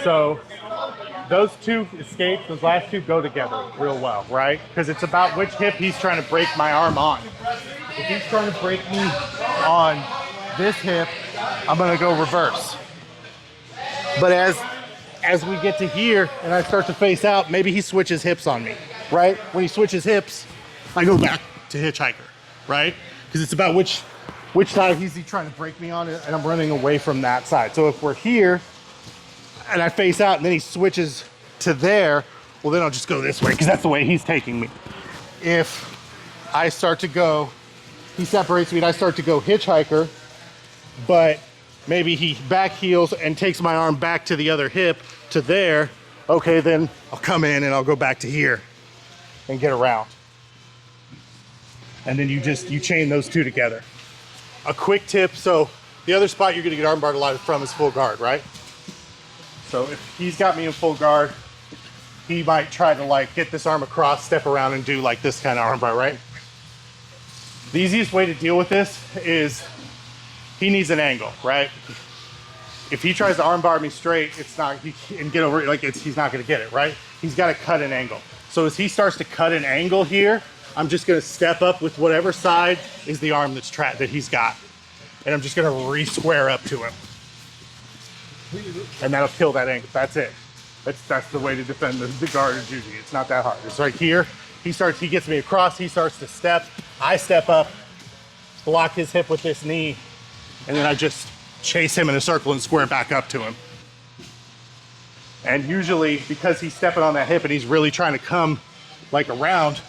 So those two escapes, those last two go together real well, right? Because it's about which hip he's trying to break my arm on. If he's trying to break me on this hip, I'm gonna go reverse. But as we get to here and I start to face out, maybe he switches hips on me, right? When he switches hips, I go back to hitchhiker, right? Because it's about which side he's trying to break me on, and I'm running away from that side. So if we're here and I face out and then he switches to there, well then I'll just go this way because that's the way he's taking me. If I start to go, he separates me and I start to go hitchhiker, but maybe he back heels and takes my arm back to the other hip to there, okay, then I'll come in and I'll go back to here and get around. And then you chain those two together. A quick tip, so the other spot you're gonna get armbarred a lot from is full guard, right? So if he's got me in full guard, he might try to like get this arm across, step around and do like this kind of armbar, right? The easiest way to deal with this is he needs an angle, right? If he tries to armbar me straight, it's not, and get over it, like he's not gonna get it, right? He's gotta cut an angle. So as he starts to cut an angle here, I'm just gonna step up with whatever side is the arm that he's got. And I'm just gonna re-square up to him. And that'll kill that angle, that's it. That's the way to defend the guard of Juji. It's not that hard. It's right here. He gets me across, he starts to step. I step up, block his hip with this knee, and then I just chase him in a circle and square back up to him. And usually, because he's stepping on that hip and he's really trying to come like around,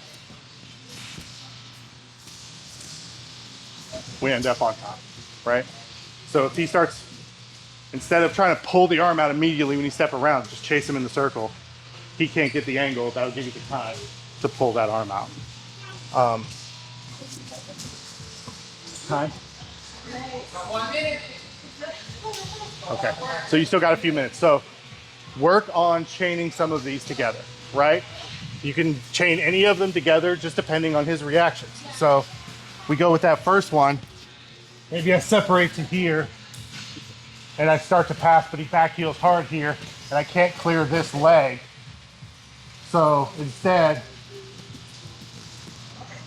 we end up on top, right? So if he starts, instead of trying to pull the arm out immediately when he steps around, just chase him in the circle. He can't get the angle, that'll give you the time to pull that arm out. Time? 1 minute. Okay, so you still got a few minutes. So work on chaining some of these together, right? You can chain any of them together just depending on his reactions. So we go with that first one. Maybe I separate to here and I start to pass, but he back heels hard here and I can't clear this leg. So instead,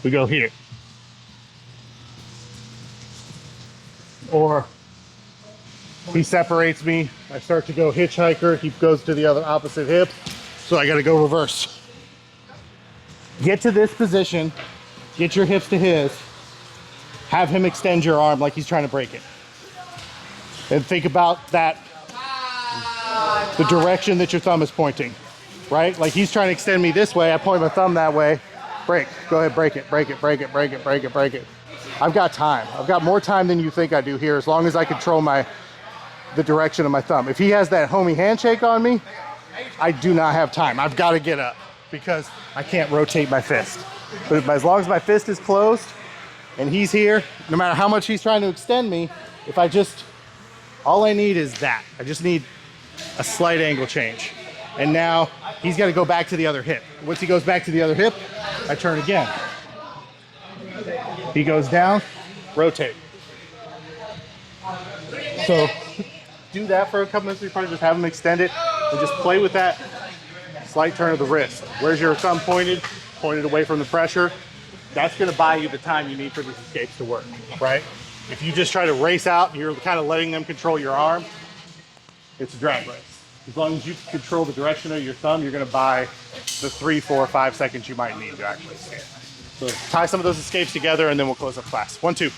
we go here. Or he separates me, I start to go hitchhiker, he goes to the other opposite hip, so I gotta go reverse. Get to this position, get your hips to his, have him extend your arm like he's trying to break it. And think about that, the direction that your thumb is pointing, right? Like he's trying to extend me this way, I point my thumb that way, break, go ahead, break it, break it, break it, break it, break it, break it. I've got time. I've got more time than you think I do here, as long as I control the direction of my thumb. If he has that homie handshake on me, I do not have time. I've got to get up because I can't rotate my fist. But as long as my fist is closed and he's here, no matter how much he's trying to extend me, all I need is that. I just need a slight angle change. And now he's got to go back to the other hip. Once he goes back to the other hip, I turn again. He goes down, rotate. So do that for a couple minutes before, just have him extend it and just play with that slight turn of the wrist. Where's your thumb pointed? Pointed away from the pressure. That's gonna buy you the time you need for these escapes to work, right? If you just try to race out and you're kind of letting them control your arm, it's a drag race. As long as you control the direction of your thumb, you're gonna buy the 3, 4, 5 seconds you might need to actually escape. So tie some of those escapes together and then we'll close up class. 1, 2.